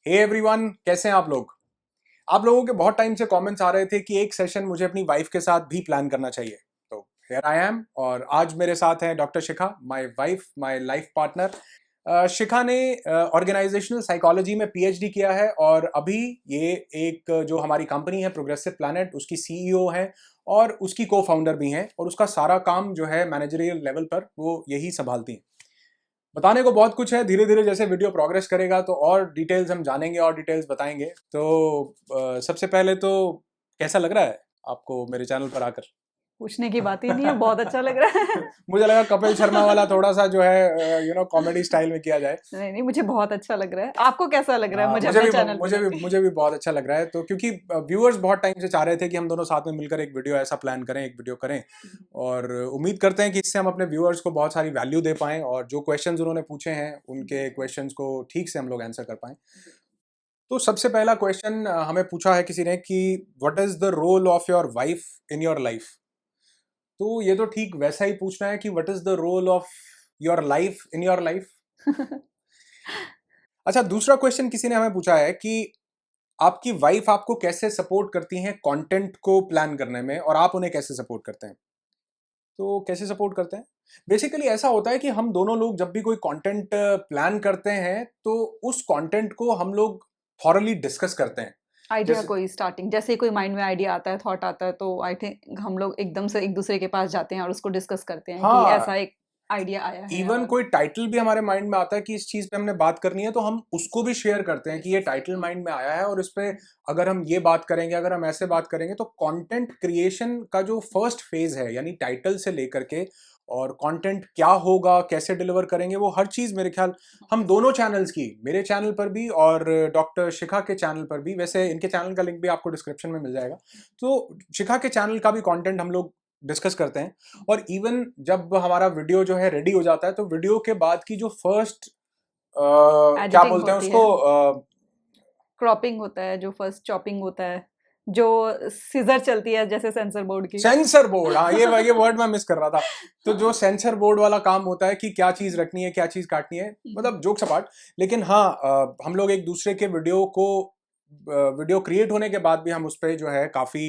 Hey everyone, कैसे हैं आप लोग। आप लोगों के बहुत टाइम से कमेंट्स आ रहे थे कि एक सेशन मुझे अपनी वाइफ के साथ भी प्लान करना चाहिए। तो हियर आई एम, और आज मेरे साथ हैं doctor Shikha, my wife, my life partner. Shikha ने ऑर्गेनाइजेशनल साइकोलॉजी में पीएचडी किया है और अभी ये एक जो हमारी कंपनी है प्रोग्रेसिव प्लैनेट, उसकी सीईओ है और उसकी को फाउंडर भी हैं, और उसका सारा काम जो है मैनेजरियल लेवल पर वो यही संभालती हैं। बताने को बहुत कुछ है, धीरे धीरे जैसे वीडियो प्रोग्रेस करेगा तो और डिटेल्स हम जानेंगे और डिटेल्स बताएंगे। तो सबसे पहले तो कैसा लग रहा है आपको मेरे चैनल पर आकर? पूछने की बात ही नहीं है, बहुत अच्छा लग रहा है। मुझे लगा कपिल शर्मा वाला थोड़ा सा जो है कॉमेडी स्टाइल में किया जाए। नहीं नहीं, मुझे बहुत अच्छा लग रहा है। आपको कैसा लग रहा है मुझे मुझे अपने भी चैनल पे मुझे भी लेके? मुझे भी बहुत अच्छा लग रहा है, तो क्योंकि व्यूअर्स बहुत टाइम से चाह रहे थे कि हम दोनों साथ में मिलकर एक वीडियो ऐसा प्लान करें, एक वीडियो करें, और उम्मीद करते हैं कि इससे हम अपने व्यूअर्स को बहुत सारी वैल्यू दे पाएं और जो क्वेश्चंस उन्होंने पूछे हैं उनके क्वेश्चंस को ठीक से हम लोग आंसर कर पाएं। तो सबसे पहला क्वेश्चन हमें पूछा है किसी ने कि what is the role of your wife in your life. तो ये तो ठीक वैसा ही पूछना है कि what is the role of your life in your life. अच्छा, दूसरा क्वेश्चन किसी ने हमें पूछा है कि आपकी वाइफ आपको कैसे सपोर्ट करती हैं कंटेंट को प्लान करने में, और आप उन्हें कैसे सपोर्ट करते हैं। तो कैसे सपोर्ट करते हैं? बेसिकली ऐसा होता है कि हम दोनों लोग जब भी कोई कंटेंट प्लान करते हैं तो उस कंटेंट को हम लोग थॉरली डिस्कस करते हैं। आइडिया जैसे कोई स्टार्टिंग जैसे कोई माइंड में आइडिया आता है, थॉट आता है, तो आई थिंक हम लोग एकदम से एक दूसरे के पास जाते हैं और उसको डिस्कस करते हैं कि हाँ, ऐसा एक आइडिया आया है। इवन और कोई टाइटल भी हमारे माइंड में आता है कि इस चीज पे हमने बात करनी है, तो हम उसको भी शेयर करते हैं कि ये टाइटल माइंड में आया है और इस पे अगर हम ये बात करेंगे, अगर हम ऐसे बात करेंगे, तो कंटेंट क्रिएशन का जो फर्स्ट फेज है, यानी टाइटल से लेकर के और कंटेंट क्या होगा, कैसे डिलीवर करेंगे, वो हर चीज मेरे ख्याल हम दोनों चैनल्स की, मेरे चैनल पर भी और डॉक्टर शिखा के चैनल पर भी, वैसे इनके चैनल का लिंक भी आपको डिस्क्रिप्शन में मिल जाएगा, तो शिखा के चैनल का भी कंटेंट हम लोग डिस्कस करते हैं। और इवन जब हमारा वीडियो जो है रेडी हो जाता है, तो वीडियो के बाद की जो फर्स्ट क्या एडिटिंग बोलते हैं होती है, उसको, क्रॉपिंग होता है, जो फर्स्ट चॉपिंग होता है, जो सीजर चलती है जैसे सेंसर बोर्ड की। सेंसर बोर्ड, हाँ ये वर्ड मैं मिस कर रहा था। तो जो सेंसर बोर्ड वाला काम होता है कि क्या चीज रखनी है, क्या चीज काटनी है, मतलब जोक्स अपार्ट, लेकिन हाँ, हम लोग एक दूसरे के वीडियो क्रिएट होने के बाद भी हम उस पर जो है काफी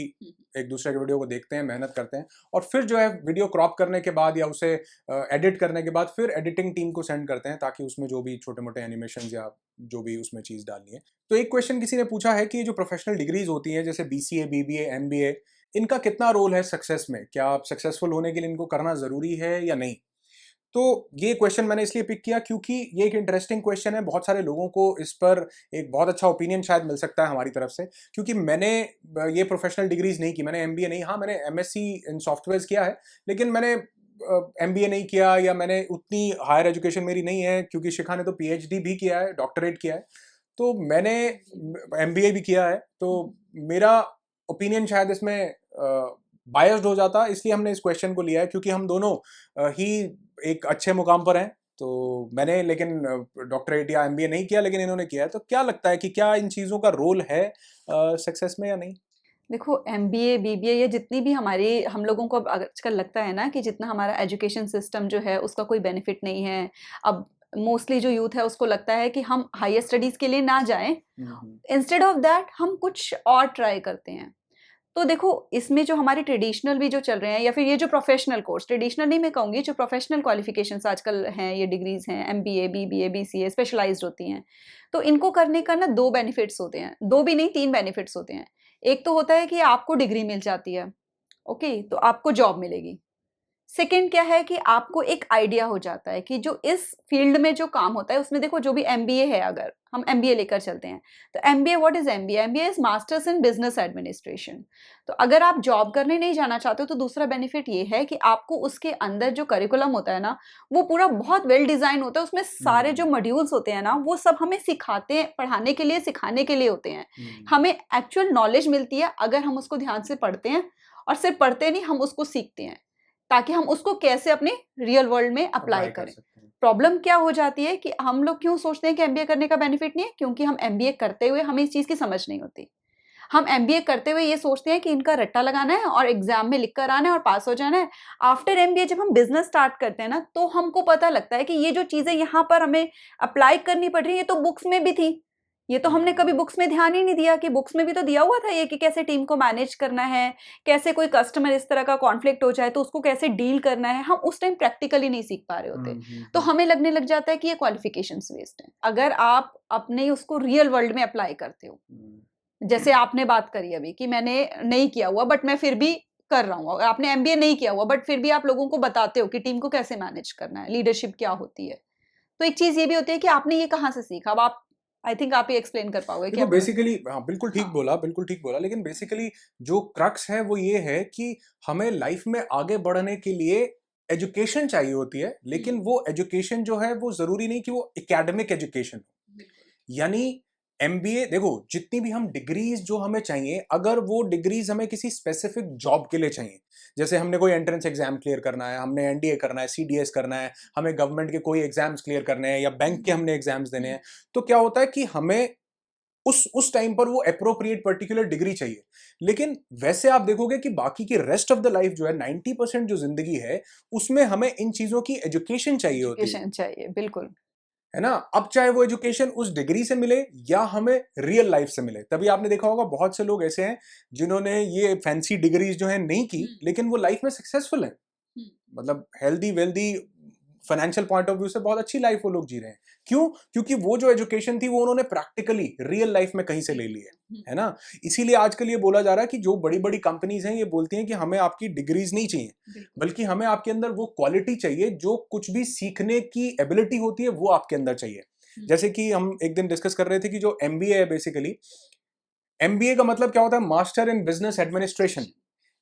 एक दूसरे के वीडियो को देखते हैं, मेहनत करते हैं, और फिर जो है वीडियो क्रॉप करने के बाद या उसे एडिट करने के बाद फिर एडिटिंग टीम को सेंड करते हैं, ताकि उसमें जो भी छोटे मोटे एनिमेशन या जो भी उसमें चीज डालनी है। तो एक क्वेश्चन किसी ने पूछा है कि जो प्रोफेशनल डिग्रीज होती हैं जैसे बीसीए, बीबीए, एमबीए, इनका कितना रोल है सक्सेस में? क्या आप सक्सेसफुल होने के लिए इनको करना जरूरी है या नहीं? तो ये क्वेश्चन मैंने इसलिए पिक किया क्योंकि ये एक इंटरेस्टिंग क्वेश्चन है। बहुत सारे लोगों को इस पर एक बहुत अच्छा ओपिनियन शायद मिल सकता है हमारी तरफ से, क्योंकि मैंने ये प्रोफेशनल डिग्रीज नहीं की, मैंने एमबीए नहीं, हाँ मैंने एमएससी इन सॉफ्टवेयर किया है, लेकिन मैंने एमबीए नहीं किया, या मैंने उतनी हायर एजुकेशन मेरी नहीं है, क्योंकि शिखा ने तो पीएचडी भी किया है, डॉक्टरेट किया है, तो मैंने एमबीए भी किया है, तो मेरा ओपिनियन शायद इसमें बायस्ड हो जाता, इसलिए हमने इस क्वेश्चन को लिया है, क्योंकि हम दोनों ही एक अच्छे मुकाम पर हैं। तो मैंने लेकिन डॉक्टरेट या एमबीए नहीं किया, लेकिन इन्होंने किया है। तो क्या लगता है कि क्या इन चीज़ों का रोल है सक्सेस में या नहीं? देखो, एमबीए, बीबीए, ये जितनी भी हमारी हम लोगों को अब आजकल लगता है ना कि जितना हमारा एजुकेशन सिस्टम जो है उसका कोई बेनिफिट नहीं है। अब मोस्टली जो यूथ है उसको लगता है कि हम हायर स्टडीज़ के लिए ना जाएँ, इंस्टेड ऑफ दैट हम कुछ और ट्राई करते हैं। तो देखो, इसमें जो हमारे ट्रेडिशनल भी जो चल रहे हैं, या फिर ये जो प्रोफेशनल कोर्स, ट्रेडिशनल नहीं मैं कहूँगी, जो प्रोफेशनल क्वालिफिकेशंस आजकल हैं, ये डिग्रीज़ हैं, एमबीए, बीबीए, बीसीए, स्पेशलाइज्ड होती हैं। तो इनको करने का ना 2 बेनिफिट्स होते हैं, 2 भी नहीं 3 बेनिफिट्स होते हैं। एक तो होता है कि आपको डिग्री मिल जाती है, ओके? तो आपको जॉब मिलेगी। सेकंड क्या है कि आपको एक आइडिया हो जाता है कि जो इस फील्ड में जो काम होता है उसमें, देखो जो भी एमबीए है, अगर हम एमबीए लेकर चलते हैं, तो MBA, what is MBA? MBA is masters in business administration. तो अगर आप जॉब करने नहीं जाना चाहते हो तो दूसरा बेनिफिट ये है कि आपको उसके अंदर जो करिकुलम होता है ना, वो पूरा बहुत वेल डिजाइन होता है। उसमें सारे जो मॉड्यूल्स होते हैं ना, वो सब हमें सिखाते हैं, पढ़ाने के लिए, सिखाने के लिए होते हैं। हमें एक्चुअल नॉलेज मिलती है अगर हम उसको ध्यान से पढ़ते हैं, और सिर्फ पढ़ते नहीं, हम उसको सीखते हैं ताकि हम उसको कैसे अपने रियल वर्ल्ड में अप्लाई अप्लाई कर करें। सकते हैं। प्रॉब्लम क्या हो जाती है कि हम लोग क्यों सोचते हैं कि एमबीए करने का बेनिफिट नहीं है? क्योंकि हम एमबीए करते हुए हमें इस चीज़ की समझ नहीं होती। हम एमबीए करते हुए ये सोचते हैं कि इनका रट्टा लगाना है और एग्जाम में लिख कर आना है और पास हो जाना है। आफ्टर एमबीए जब हम बिजनेस स्टार्ट करते हैं ना, तो हमको पता लगता है कि ये जो चीज़ें यहाँ पर हमें अप्लाई करनी पड़ रही है, ये तो बुक्स में भी थी। ये तो हमने कभी बुक्स में ध्यान ही नहीं दिया कि बुक्स में भी तो दिया हुआ था ये कि कैसे टीम को मैनेज करना है, कैसे कोई कस्टमर इस तरह का कॉन्फ्लिक्ट हो जाए तो उसको कैसे डील करना है। हम उस टाइम प्रैक्टिकली नहीं सीख पा रहे होते, तो हमें लगने लग जाता है कि ये क्वालिफिकेशंस वेस्ट हैं अगर आप अपने उसको रियल वर्ल्ड में अप्लाई करते हो। जैसे आपने बात करी अभी कि मैंने नहीं किया हुआ बट मैं फिर भी कर रहा हूँ, आपने एमबीए नहीं किया हुआ बट फिर भी आप लोगों को बताते हो कि टीम को कैसे मैनेज करना है, लीडरशिप क्या होती है। तो एक चीज ये भी होती है कि आपने ये कहाँ से सीखा। अब आप, आई थिंक आप ये एक्सप्लेन कर पाओगे देखो क्या। बेसिकली, हाँ बिल्कुल ठीक हाँ, बोला, बिल्कुल ठीक बोला, लेकिन बेसिकली जो क्रक्स है वो ये है कि हमें लाइफ में आगे बढ़ने के लिए एजुकेशन चाहिए होती है, लेकिन वो एजुकेशन जो है वो जरूरी नहीं कि वो एकेडमिक एजुकेशन हो। यानी एमबीए, देखो जितनी भी हम डिग्रीज जो हमें चाहिए, अगर वो डिग्रीज हमें किसी स्पेसिफिक जॉब के लिए चाहिए, जैसे हमने कोई एंट्रेंस एग्जाम क्लियर करना है, हमने एनडीए करना है, सीडीएस करना है, हमें गवर्नमेंट के कोई एग्जाम्स क्लियर करने हैं या बैंक के हमने एग्जाम्स देने हैं, तो क्या होता है कि हमें उस टाइम पर वो अप्रोप्रिएट पर्टिकुलर डिग्री चाहिए। लेकिन वैसे आप देखोगे कि बाकी की रेस्ट ऑफ द लाइफ जो है 90% जो जिंदगी है उसमें हमें इन चीजों की एजुकेशन चाहिए होती है। एजुकेशन चाहिए, बिल्कुल। है ना? अब चाहे वो एजुकेशन उस डिग्री से मिले या हमें रियल लाइफ से मिले। तभी आपने देखा होगा बहुत से लोग ऐसे हैं जिन्होंने ये फैंसी डिग्रीज जो है नहीं की, लेकिन वो लाइफ में सक्सेसफुल हैं। मतलब healthy wealthy, financial point of view से बहुत अच्छी लाइफ वो लोग जी रहे हैं। क्यों? क्योंकि वो जो एजुकेशन थी वो उन्होंने प्रैक्टिकली रियल लाइफ में कहीं से ले ली है ना? इसीलिए आजकल ये बोला जा रहा है कि जो बड़ी बड़ी कंपनीज हैं ये बोलती हैं कि हमें आपकी डिग्रीज नहीं चाहिए, बल्कि हमें आपके अंदर वो क्वालिटी चाहिए, जो कुछ भी सीखने की एबिलिटी होती है वो आपके अंदर चाहिए। जैसे कि हम एक दिन डिस्कस कर रहे थे कि जो एमबीए है, बेसिकली एमबीए का मतलब क्या होता है? Master in business administration.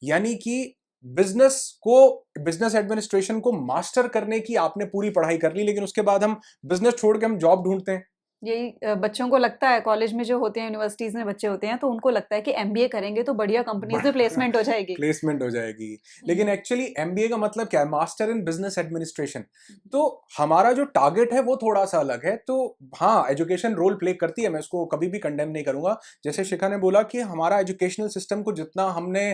यानी कि बिजनेस को, बिजनेस एडमिनिस्ट्रेशन को मास्टर करने की आपने पूरी पढ़ाई कर ली, लेकिन उसके बाद हम बिजनेस छोड़ के हम जॉब ढूंढते हैं। यही बच्चों को लगता है, कॉलेज में जो होते हैं, यूनिवर्सिटीज में बच्चे होते हैं, तो उनको लगता है कि एमबीए करेंगे तो बढ़िया कंपनीज में प्लेसमेंट हो जाएगी। प्लेसमेंट हो जाएगी, लेकिन एक्चुअली एमबीए का मतलब क्या है? Master in business administration. तो हमारा जो टारगेट है वो थोड़ा सा अलग है। तो हाँ, एजुकेशन रोल प्ले करती है, मैं उसको कभी भी कंडेम नहीं करूंगा। जैसे शिखा ने बोला कि हमारा एजुकेशनल सिस्टम को जितना हमने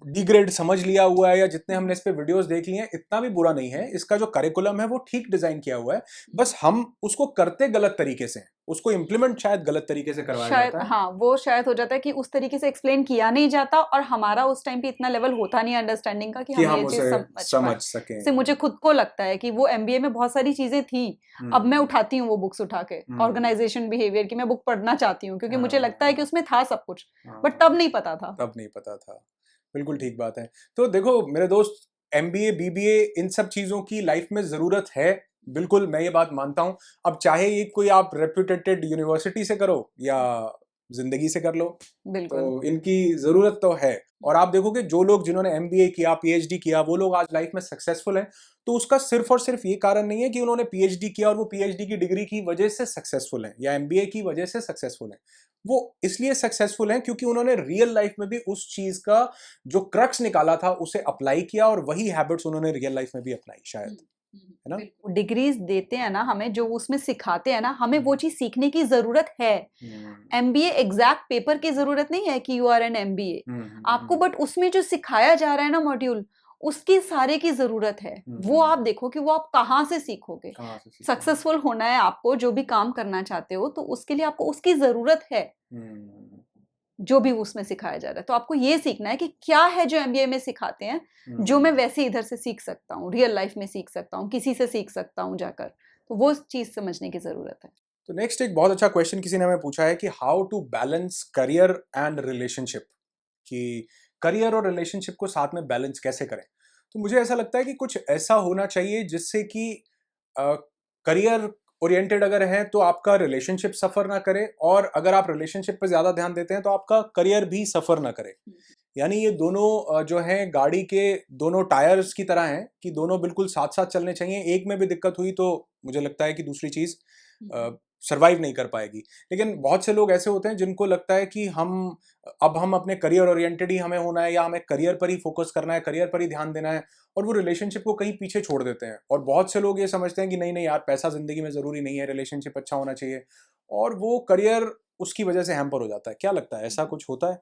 डिग्रेड समझ लिया हुआ है या जितने हमने इस पे वीडियोस देख लिए हैं, इतना भी बुरा नहीं है। इसका जो करिकुलम है वो ठीक डिजाइन किया हुआ है, बस हम उसको करते गलत तरीके से, उसको इम्प्लीमेंट शायद गलत तरीके से करवाया शायद, जाता है। हाँ, वो शायद हो जाता है कि उस तरीके से एक्सप्लेन किया नहीं जाता और हमारा उस टाइम पे इतना लेवल होता नहीं अंडरस्टैंडिंग का कि हम हम ये चीज उसे समझ पाए। सकें। से मुझे खुद को लगता है कि वो एमबीए में बहुत सारी चीजें थी, अब मैं उठाती हूँ वो बुक्स उठा के, ऑर्गेनाइजेशन बिहेवियर की मैं बुक पढ़ना चाहती हूँ क्योंकि मुझे लगता है कि उसमें था सब कुछ, बट तब नहीं पता था। तब नहीं पता था, बिल्कुल ठीक बात है। तो देखो मेरे दोस्त, एमबीए बीबीए इन सब चीजों की लाइफ में जरूरत है, बिल्कुल मैं ये बात मानता हूं। अब चाहे ये कोई आप रेप्यूटेड यूनिवर्सिटी से करो या जिंदगी से कर लो, बिल्कुल। तो इनकी जरूरत तो है। और आप देखोगे जो लोग जिन्होंने एमबीए किया, पीएचडी किया, वो लोग आज लाइफ में सक्सेसफुल हैं, तो उसका सिर्फ और सिर्फ ये कारण नहीं है कि उन्होंने पीएचडी किया और वो पीएचडी की डिग्री की वजह से सक्सेसफुल हैं या एमबीए की वजह से सक्सेसफुल हैं। वो इसलिए सक्सेसफुल हैं क्योंकि उन्होंने रियल लाइफ में भी उस चीज का जो क्रक्स निकाला था उसे अप्लाई किया, और वही हैबिट्स उन्होंने रियल लाइफ में भी अपनाई शायद, है ना? डिग्रीज देते हैं ना हमें, जो उसमें सिखाते हैं ना हमें, वो चीज सीखने की जरूरत है। एमबीए एग्जैक्ट पेपर की जरूरत नहीं है कि यू आर एन एमबीए आपको, बट उसमें जो सिखाया जा रहा है ना मॉड्यूल, उसकी सारे की जरूरत है। वो आप देखो कि वो आप कहाँ से सीखोगे। सक्सेसफुल होना है आपको, जो भी काम करना चाहते हो, तो उसके लिए आपको उसकी जरूरत है, जो भी उसमें सिखाया जा रहा है। तो आपको ये सीखना है कि क्या है जो एमबीए में सिखाते हैं, जो मैं वैसे इधर से सीख सकता हूँ, रियल लाइफ में सीख सकता हूँ, किसी से सीख सकता हूँ जाकर। तो वो चीज समझने की जरूरत है। तो नेक्स्ट एक बहुत अच्छा क्वेश्चन किसी ने हमें पूछा है कि how to balance career and relationship, कि करियर और रिलेशनशिप को साथ में बैलेंस कैसे करें। तो मुझे ऐसा लगता है कि कुछ ऐसा होना चाहिए जिससे कि करियर ओरिएंटेड अगर है तो आपका रिलेशनशिप सफर ना करे, और अगर आप रिलेशनशिप पे ज्यादा ध्यान देते हैं तो आपका करियर भी सफर ना करे। यानी ये दोनों जो हैं गाड़ी के दोनों टायर्स की तरह हैं कि दोनों बिल्कुल साथ साथ चलने चाहिए। एक में भी दिक्कत हुई तो मुझे लगता है कि दूसरी चीज सरवाइव नहीं कर पाएगी। लेकिन बहुत से लोग ऐसे होते हैं जिनको लगता है कि हम अपने करियर ओरिएंटेड ही हमें होना है, या हमें करियर पर ही फोकस करना है, करियर पर ही ध्यान देना है, और वो रिलेशनशिप को कहीं पीछे छोड़ देते हैं। और बहुत से लोग ये समझते हैं कि नहीं नहीं यार, पैसा जिंदगी में जरूरी नहीं है, रिलेशनशिप अच्छा होना चाहिए, और वो करियर उसकी वजह से हैम्पर हो जाता है। क्या लगता है, ऐसा कुछ होता है?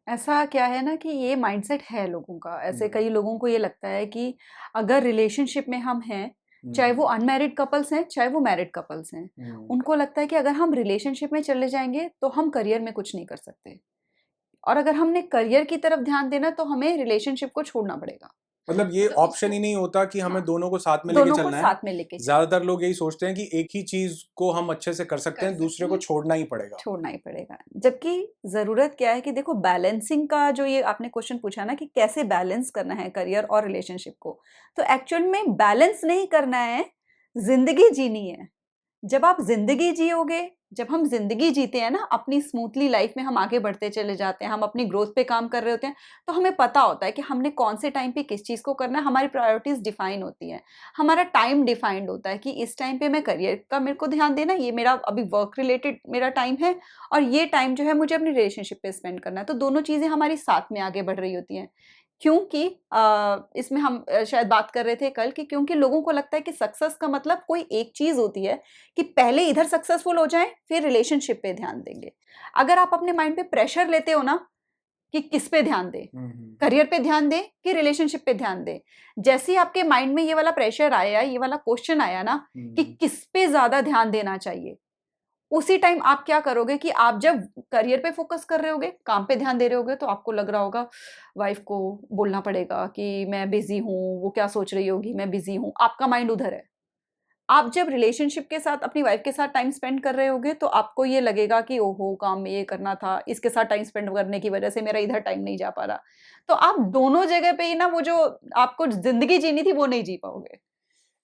ऐसा क्या है ना कि ये माइंडसेट है लोगों का। ऐसे कई लोगों को ये लगता है कि अगर रिलेशनशिप में हम हैं चाहे वो अनमैरिड कपल्स हैं चाहे वो मैरिड कपल्स हैं, उनको लगता है कि अगर हम रिलेशनशिप में चले जाएंगे तो हम करियर में कुछ नहीं कर सकते, और अगर हमने करियर की तरफ ध्यान देना तो हमें रिलेशनशिप को छोड़ना पड़ेगा। मतलब ये ऑप्शन ही नहीं होता कि हमें हाँ, दोनों को साथ में लेके दोनों को चलना है। साथ में लेके ज्यादातर लोग यही सोचते हैं कि एक ही चीज को हम अच्छे से कर सकते हैं, दूसरे को छोड़ना ही पड़ेगा। छोड़ना ही पड़ेगा, जबकि जरूरत क्या है कि देखो बैलेंसिंग का जो ये आपने क्वेश्चन पूछा ना कि कैसे बैलेंस करना है करियर और रिलेशनशिप को, तो एक्चुअल में बैलेंस नहीं करना है, जिंदगी जीनी है। जब आप जिंदगी जियोगे, जब हम जिंदगी जीते हैं ना अपनी स्मूथली लाइफ में, हम आगे बढ़ते चले जाते हैं, हम अपनी ग्रोथ पे काम कर रहे होते हैं, तो हमें पता होता है कि हमने कौन से टाइम पे किस चीज को करना है, हमारी प्रायोरिटीज डिफाइन होती हैं, हमारा टाइम डिफाइंड होता है कि इस टाइम पे मैं करियर का मेरे को ध्यान देना, ये मेरा अभी वर्क रिलेटेड मेरा टाइम है, और ये टाइम जो है मुझे अपनी रिलेशनशिप पे स्पेंड करना है। तो दोनों चीजें हमारी साथ में आगे बढ़ रही होती हैं, क्योंकि इसमें हम शायद बात कर रहे थे कल कि क्योंकि लोगों को लगता है कि सक्सेस का मतलब कोई एक चीज होती है कि पहले इधर सक्सेसफुल हो जाएं फिर रिलेशनशिप पे ध्यान देंगे। अगर आप अपने माइंड पे प्रेशर लेते हो ना कि किस पे ध्यान दें, करियर पे ध्यान दें कि रिलेशनशिप पे ध्यान दें, जैसे ही आपके माइंड में ये वाला प्रेशर आया, ये वाला क्वेश्चन आया ना कि किस पे ज्यादा ध्यान देना चाहिए, उसी टाइम आप क्या करोगे कि आप जब करियर पे फोकस कर रहे होगे, काम पे ध्यान दे रहे होगे, तो आपको लग रहा होगा वाइफ को बोलना पड़ेगा कि मैं बिजी हूँ, वो क्या सोच रही होगी, मैं बिजी हूँ, आपका माइंड उधर है। आप जब रिलेशनशिप के साथ अपनी वाइफ के साथ टाइम स्पेंड कर रहे होगे तो आपको ये लगेगा कि ओहो काम में ये करना था, इसके साथ टाइम स्पेंड करने की वजह से मेरा इधर टाइम नहीं जा पा रहा। तो आप दोनों जगह पे ही ना वो जो आपको जिंदगी जीनी थी वो नहीं जी पाओगे।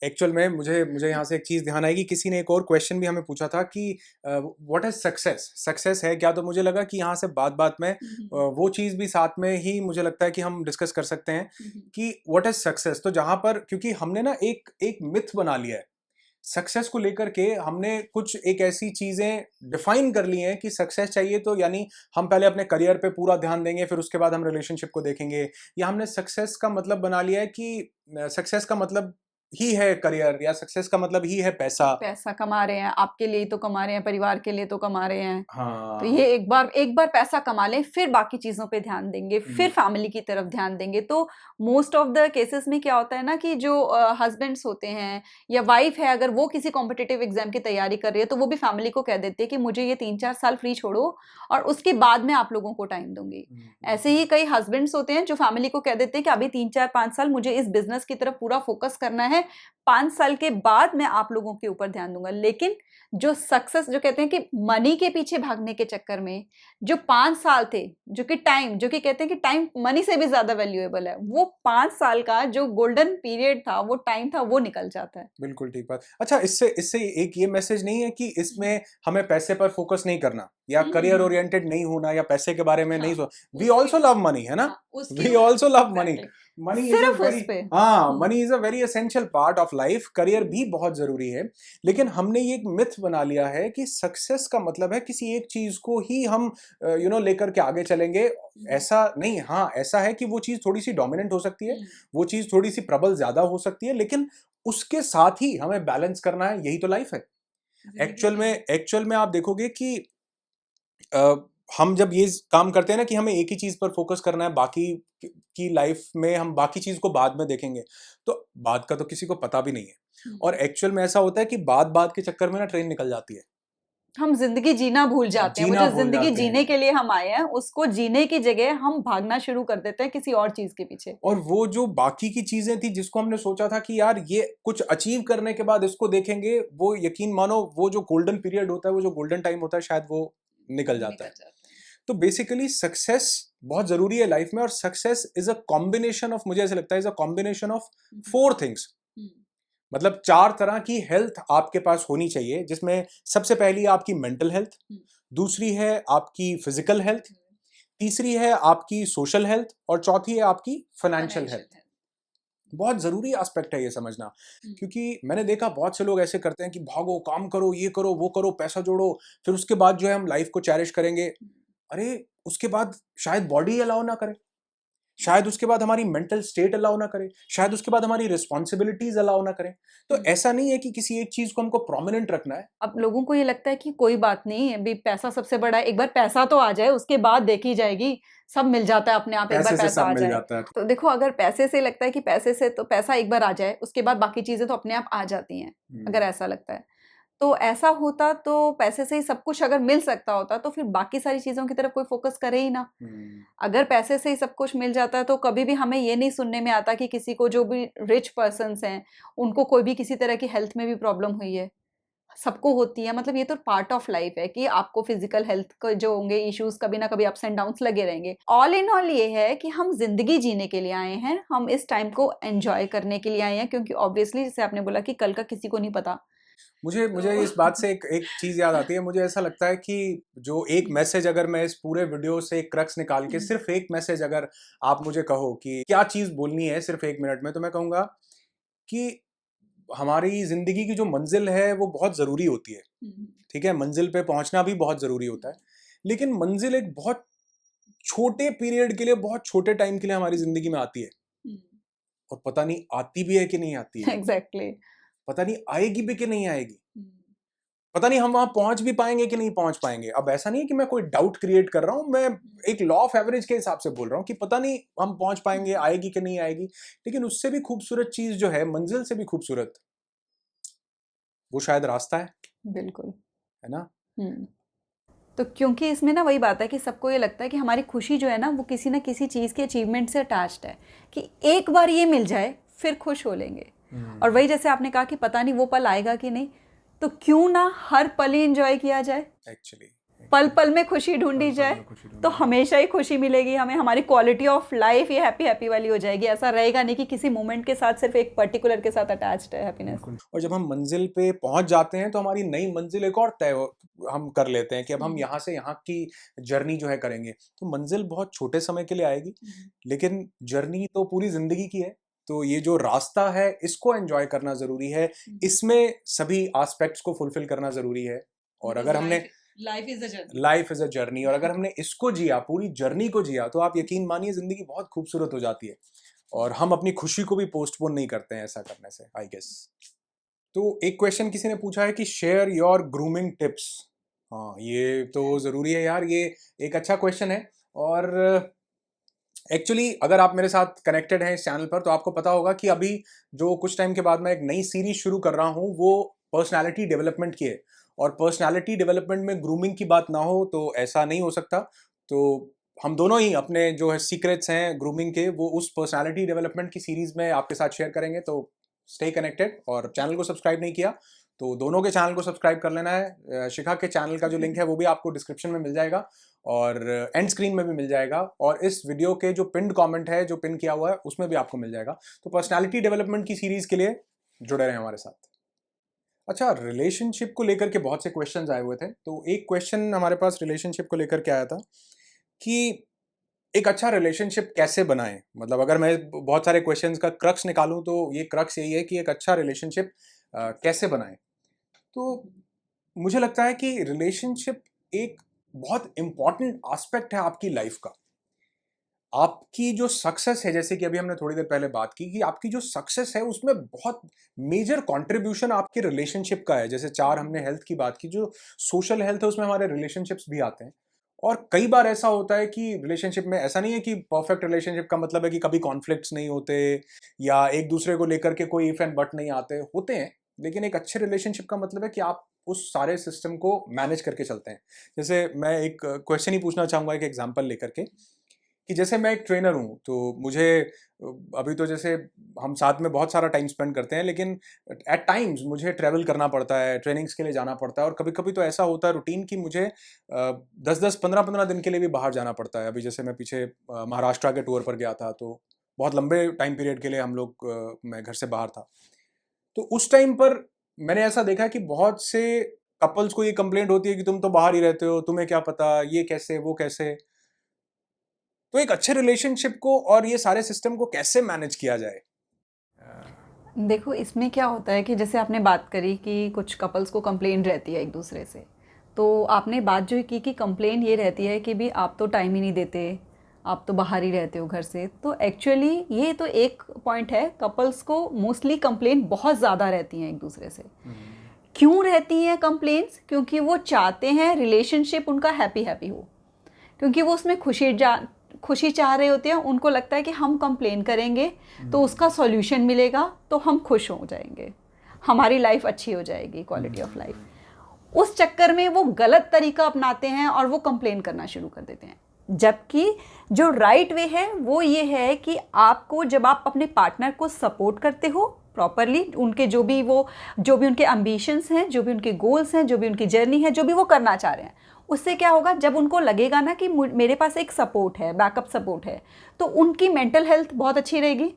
एक्चुअल में मुझे मुझे यहाँ से एक चीज़ ध्यान आई कि किसी ने एक और क्वेश्चन भी हमें पूछा था कि व्हाट इज सक्सेस, सक्सेस है क्या? तो मुझे लगा कि यहाँ से बात बात में वो चीज़ भी साथ में ही मुझे लगता है कि हम डिस्कस कर सकते हैं कि व्हाट इज सक्सेस। तो जहाँ पर क्योंकि हमने ना एक एक मिथ बना लिया है सक्सेस को लेकर के, हमने कुछ एक ऐसी चीज़ें डिफाइन कर ली हैं कि सक्सेस चाहिए तो यानी हम पहले अपने करियर पे पूरा ध्यान देंगे, फिर उसके बाद हम रिलेशनशिप को देखेंगे, या हमने सक्सेस का मतलब बना लिया है कि सक्सेस का मतलब ही है करियर, या सक्सेस का मतलब ही है पैसा। पैसा कमा रहे हैं, आपके लिए तो कमा रहे हैं, परिवार के लिए तो कमा रहे हैं। हाँ, तो ये एक बार पैसा कमा लें फिर बाकी चीजों पे ध्यान देंगे, फिर फैमिली की तरफ ध्यान देंगे। तो मोस्ट ऑफ द केसेस में क्या होता है ना कि जो हस्बैंड्स होते हैं या वाइफ है, अगर वो किसी कॉम्पिटिटिव एग्जाम की तैयारी कर रही है तो वो भी फैमिली को कह देती है कि मुझे ये 3-4 साल फ्री छोड़ो और उसके बाद मैं आप लोगों को टाइम दूंगी। ऐसे ही कई हस्बैंड्स होते हैं जो फैमिली को कह देते हैं कि अभी 3-4-5 साल मुझे इस बिजनेस की तरफ पूरा फोकस करना है, 5 साल के बाद मैं आप लोगों के ऊपर ध्यान दूंगा। लेकिन जो सक्सेस, जो कहते हैं कि मनी के पीछे भागने के चक्कर में जो 5 साल थे, जो कि टाइम, जो कि कहते हैं कि टाइम मनी से भी ज्यादा वैल्यूएबल है, वो 5 साल का जो गोल्डन पीरियड था, वो टाइम था, वो निकल जाता है। बिल्कुल ठीक बात। अच्छा, इससे इससे एक ये मैसेज नहीं है कि इसमें हमें पैसे पर फोकस नहीं करना या करियर ओरिएंटेड नहीं होना या पैसे के बारे में नहीं सोच। वी ऑल्सो लव मनी, है ना? We also love money. Money is a very, हाँ, money is a very essential part of life. Career भी बहुत जरूरी है, लेकिन हमने ये एक मिथ बना लिया है कि सक्सेस का मतलब है किसी एक चीज को ही हम लेकर के आगे चलेंगे। ऐसा नहीं, हाँ ऐसा है कि वो चीज थोड़ी सी डोमिनेंट हो सकती है, वो चीज थोड़ी सी प्रबल ज्यादा हो सकती है, लेकिन उसके साथ ही हमें बैलेंस करना है, यही तो लाइफ है। एक्चुअल में आप देखोगे कि हम जब ये काम करते हैं ना कि हमें एक ही चीज पर फोकस करना है, बाकी की लाइफ में हम बाकी चीज को बाद में देखेंगे, तो बाद का तो किसी को पता भी नहीं है। और एक्चुअल में ऐसा होता है कि बात के चक्कर में ना ट्रेन निकल जाती है, हम जिंदगी जीना भूल जाते हैं। वो जो जिंदगी जीने के लिए हम आए हैं, उसको जीने की जगह हम भागना शुरू कर देते हैं किसी और चीज के पीछे। और वो जो बाकी की चीजें थी जिसको हमने सोचा था कि यार ये कुछ अचीव करने के बाद इसको देखेंगे, वो यकीन मानो वो जो गोल्डन पीरियड होता है, वो जो गोल्डन टाइम होता है, शायद वो निकल जाता है। तो बेसिकली सक्सेस बहुत जरूरी है लाइफ में, और success is a combination of, मुझे ऐसा लगता है, is a combination of 4 things. मतलब 4 तरह की हेल्थ आपके पास होनी चाहिए, जिसमें सबसे पहली आपकी मेंटल हेल्थ, दूसरी है आपकी फिजिकल हेल्थ, तीसरी है आपकी सोशल हेल्थ, और चौथी है आपकी फाइनेंशियल हेल्थ। बहुत जरूरी एस्पेक्ट है ये समझना, क्योंकि मैंने देखा बहुत से लोग ऐसे करते हैं कि भागो, काम करो, ये करो, वो करो, पैसा जोड़ो, फिर उसके बाद जो है हम लाइफ को चैरिश करेंगे। अरे उसके बाद शायद बॉडी अलाउ ना करे, शायद उसके बाद हमारी मेंटल स्टेट अलाउ ना करे, शायद उसके बाद हमारी रिस्पॉन्सिबिलिटीज अलाउ ना करें। तो ऐसा नहीं है कि किसी एक चीज को हमको प्रोमिनेंट रखना है। अब लोगों को ये लगता है कि कोई बात नहीं, अभी पैसा सबसे बड़ा है, एक बार पैसा तो आ जाए उसके बाद देखी जाएगी, सब मिल जाता है अपने आप, एक बार पैसे से पैसा सब आ मिल जाए। जाता है। तो देखो, अगर पैसे से लगता है कि पैसे से, तो पैसा एक बार आ जाए उसके बाद बाकी चीजें तो अपने आप आ जाती हैं, अगर ऐसा लगता है। तो ऐसा होता तो पैसे से ही सब कुछ अगर मिल सकता होता तो फिर बाकी सारी चीज़ों की तरफ कोई फ़ोकस करे ही ना। अगर पैसे से ही सब कुछ मिल जाता है तो कभी भी हमें ये नहीं सुनने में आता कि किसी को, जो भी रिच पर्सन्स हैं, उनको कोई भी किसी तरह की हेल्थ में भी प्रॉब्लम हुई है। सबको होती है, मतलब ये तो पार्ट ऑफ लाइफ है कि आपको फिजिकल हेल्थ के जो होंगे इश्यूज, कभी ना कभी अप्स एंड डाउन्स लगे रहेंगे। ऑल इन ऑल ये है कि हम जिंदगी जीने के लिए आए हैं, हम इस टाइम को एंजॉय करने के लिए आए हैं, क्योंकि ऑब्वियसली जैसे आपने बोला कि कल का किसी को नहीं पता। मुझे मुझे इस बात से एक चीज याद आती है। मुझे ऐसा लगता है कि जो एक मैसेज, अगर मैं इस पूरे वीडियो से एक क्रक्स निकाल के सिर्फ एक मैसेज अगर आप मुझे कहो कि क्या चीज बोलनी है सिर्फ 1 मिनट में, तो मैं कहूंगा कि हमारी जिंदगी की जो मंजिल है वो बहुत जरूरी होती है। ठीक है, मंजिल पे पहुंचना भी बहुत जरूरी होता है, लेकिन मंजिल एक बहुत छोटे पीरियड के लिए, बहुत छोटे टाइम के लिए हमारी जिंदगी में आती है, और पता नहीं आती भी है कि नहीं आती है। एग्जैक्टली। पता नहीं आएगी भी कि नहीं आएगी। पता नहीं हम वहां पहुंच भी पाएंगे कि नहीं पहुंच पाएंगे। अब ऐसा नहीं है कि मैं कोई डाउट क्रिएट कर रहा हूं, मैं एक लॉ ऑफ एवरेज के हिसाब से बोल रहा हूं कि पता नहीं हम पहुंच पाएंगे, आएगी कि नहीं आएगी। लेकिन उससे भी खूबसूरत चीज जो है, मंजिल से भी खूबसूरत, वो शायद रास्ता है। बिल्कुल। है ना? तो क्योंकि इसमें ना वही बात है कि सबको ये लगता है कि हमारी खुशी जो है ना, वो किसी ना किसी चीज़ के अचीवमेंट से अटैच्ड है, कि एक बार ये मिल जाए फिर खुश हो लेंगे। और वही जैसे आपने कहा कि पता नहीं वो पल आएगा कि नहीं, तो क्यों ना हर पल ही एंजॉय किया जाए। एक्चुअली पल पल में खुशी ढूंढी जाए तो हमेशा ही खुशी मिलेगी हमें, हमारी क्वालिटी ऑफ लाइफ ये हैप्पी हैप्पी वाली हो जाएगी। ऐसा रहेगा नहीं कि किसी मोमेंट के साथ, सिर्फ एक पर्टिकुलर के साथ अटैच्ड है हैप्पीनेस। और जब हम मंजिल पे पहुंच जाते हैं तो हमारी नई मंजिल एक और तय हम कर लेते हैं कि अब हम यहाँ से यहाँ की जर्नी जो है करेंगे। तो मंजिल बहुत छोटे समय के लिए आएगी, लेकिन जर्नी तो पूरी जिंदगी की है। तो ये जो रास्ता है इसको एंजॉय करना जरूरी है, इसमें सभी एस्पेक्ट्स को फुलफिल करना जरूरी है। और अगर हमने लाइफ इज अ जर्नी, और अगर हमने इसको जिया, पूरी जर्नी को जिया, तो आप यकीन मानिए जिंदगी बहुत खूबसूरत हो जाती है। और हम अपनी खुशी को भी पोस्टपोन नहीं करते हैं ऐसा करने से, आई गेस। तो एक क्वेश्चन किसी ने पूछा है कि शेयर योर ग्रूमिंग टिप्स। हाँ, ये तो जरूरी है यार, ये एक अच्छा क्वेश्चन है। और एक्चुअली अगर आप मेरे साथ कनेक्टेड हैं इस चैनल पर, तो आपको पता होगा कि अभी जो कुछ टाइम के बाद मैं एक नई सीरीज शुरू कर रहा हूँ, वो पर्सनालिटी डेवलपमेंट की है। और पर्सनालिटी डेवलपमेंट में ग्रूमिंग की बात ना हो तो ऐसा नहीं हो सकता। तो हम दोनों ही अपने जो है सीक्रेट्स हैं ग्रूमिंग के, वो उस पर्सनालिटी डेवलपमेंट की सीरीज में आपके साथ शेयर करेंगे। तो स्टे कनेक्टेड। और चैनल को सब्सक्राइब नहीं किया तो दोनों के चैनल को सब्सक्राइब कर लेना है। शिखा के चैनल का जो लिंक है वो भी आपको डिस्क्रिप्शन में मिल जाएगा, और एंड स्क्रीन में भी मिल जाएगा, और इस वीडियो के जो पिन्ड कमेंट है, जो पिन किया हुआ है, उसमें भी आपको मिल जाएगा। तो पर्सनालिटी डेवलपमेंट की सीरीज के लिए जुड़े रहें हमारे साथ। अच्छा, रिलेशनशिप को लेकर के बहुत से क्वेश्चंस आए हुए थे। तो एक क्वेश्चन हमारे पास रिलेशनशिप को लेकर के आया था कि एक अच्छा रिलेशनशिप कैसे बनाएं। मतलब अगर मैं बहुत सारे क्वेश्चंस का क्रक्स निकालूं तो ये क्रक्स यही है कि एक अच्छा रिलेशनशिप कैसे बनाएं। तो मुझे लगता है कि रिलेशनशिप एक बहुत इंपॉर्टेंट एस्पेक्ट है आपकी लाइफ का। आपकी जो सक्सेस है, जैसे कि अभी हमने थोड़ी देर पहले बात की कि आपकी जो सक्सेस है उसमें बहुत मेजर कंट्रीब्यूशन आपके रिलेशनशिप का है। जैसे 4 हमने हेल्थ की बात की, जो सोशल हेल्थ है उसमें हमारे रिलेशनशिप्स भी आते हैं। और कई बार ऐसा होता है कि रिलेशनशिप में, ऐसा नहीं है कि परफेक्ट रिलेशनशिप का मतलब है कि कभी कॉन्फ्लिक्ट्स नहीं होते या एक दूसरे को लेकर के कोई इफ एंड बट नहीं आते, होते हैं। लेकिन एक अच्छे रिलेशनशिप का मतलब है कि आप उस सारे सिस्टम को मैनेज करके चलते हैं। जैसे मैं एक क्वेश्चन ही पूछना चाहूंगा एक एग्जांपल लेकर के, कि जैसे मैं एक ट्रेनर हूँ, तो मुझे अभी तो जैसे हम साथ में बहुत सारा टाइम स्पेंड करते हैं, लेकिन एट टाइम्स मुझे ट्रैवल करना पड़ता है, ट्रेनिंग्स के लिए जाना पड़ता है। और कभी कभी तो ऐसा होता है रूटीन कि मुझे 10-10, 15-15 दिन के लिए भी बाहर जाना पड़ता है। अभी जैसे मैं पीछे महाराष्ट्र के टूर पर गया था, तो बहुत लंबे टाइम पीरियड के लिए हम लोग मैं घर से बाहर था। तो उस टाइम पर मैंने ऐसा देखा कि बहुत से कपल्स को ये कंप्लेंट होती है कि तुम तो बाहर ही रहते हो, तुम्हें क्या पता ये कैसे वो कैसे। तो एक अच्छे रिलेशनशिप को और ये सारे सिस्टम को कैसे मैनेज किया जाए? देखो, इसमें क्या होता है कि जैसे आपने बात करी कि कुछ कपल्स को कंप्लेंट रहती है एक दूसरे से, तो आपने बात जो की कि कंप्लेंट ये रहती है कि भी आप तो टाइम ही नहीं देते, आप तो बाहर ही रहते हो घर से। तो एक्चुअली ये तो एक पॉइंट है, कपल्स को मोस्टली कंप्लेंट बहुत ज़्यादा रहती हैं एक दूसरे से। क्यों रहती हैं कंप्लेंट्स? क्योंकि वो चाहते हैं रिलेशनशिप उनका हैप्पी हैप्पी हो, क्योंकि वो उसमें खुशी चाह रहे होते हैं। उनको लगता है कि हम कंप्लेन करेंगे तो उसका सॉल्यूशन मिलेगा, तो हम खुश हो जाएंगे, हमारी लाइफ अच्छी हो जाएगी, क्वालिटी ऑफ लाइफ। उस चक्कर में वो गलत तरीका अपनाते हैं और वो कंप्लेन करना शुरू कर देते हैं। जबकि जो राइट वे है वो ये है कि आपको, जब आप अपने पार्टनर को सपोर्ट करते हो प्रॉपरली, उनके जो भी उनके एम्बिशंस हैं, जो भी उनके गोल्स हैं, जो भी उनकी जर्नी है, जो भी वो करना चाह रहे हैं, उससे क्या होगा, जब उनको लगेगा ना कि मेरे पास एक सपोर्ट है, बैकअप सपोर्ट है, तो उनकी मेंटल हेल्थ बहुत अच्छी रहेगी,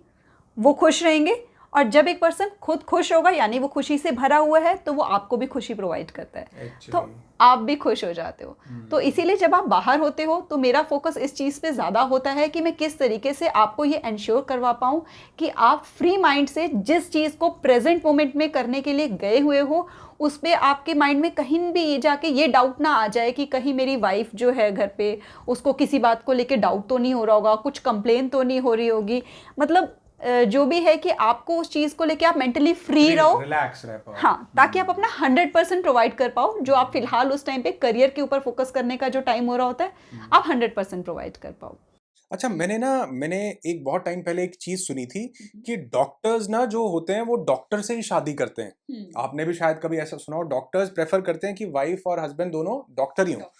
वो खुश रहेंगे। और जब एक पर्सन खुद खुश होगा, यानी वो खुशी से भरा हुआ है, तो वो आपको भी खुशी प्रोवाइड करता है, तो आप भी खुश हो जाते हो। तो इसीलिए जब आप बाहर होते हो तो मेरा फोकस इस चीज़ पे ज़्यादा होता है कि मैं किस तरीके से आपको ये एंश्योर करवा पाऊँ कि आप फ्री माइंड से जिस चीज़ को प्रेजेंट मोमेंट में करने के लिए गए हुए हो, उस पर आपके माइंड में कहीं भी ये जाके ये डाउट ना आ जाए कि कहीं मेरी वाइफ जो है घर पे, उसको किसी बात को लेके डाउट तो नहीं हो रहा होगा, कुछ कंप्लेन तो नहीं हो रही होगी। मतलब जो भी है कि आपको उस चीज़ को लेके आप मेंटली फ्री रहो, रिलैक्स रह पाओ। हाँ, ताकि आप अपना 100% प्रोवाइड कर पाओ। जो आप फिलहाल उस टाइम पे करियर के ऊपर फोकस करने का जो टाइम हो रहा होता है, आप 100% प्रोवाइड कर पाओ। अच्छा, मैंने एक बहुत टाइम पहले एक चीज सुनी थी कि डॉक्टर्स ना जो होते हैं वो डॉक्टर से ही शादी करते हैं। आपने भी शायद कभी ऐसा सुना हो, डॉक्टर्स प्रेफर करते हैं कि वाइफ और हस्बैंड दोनों डॉक्टर ही हों।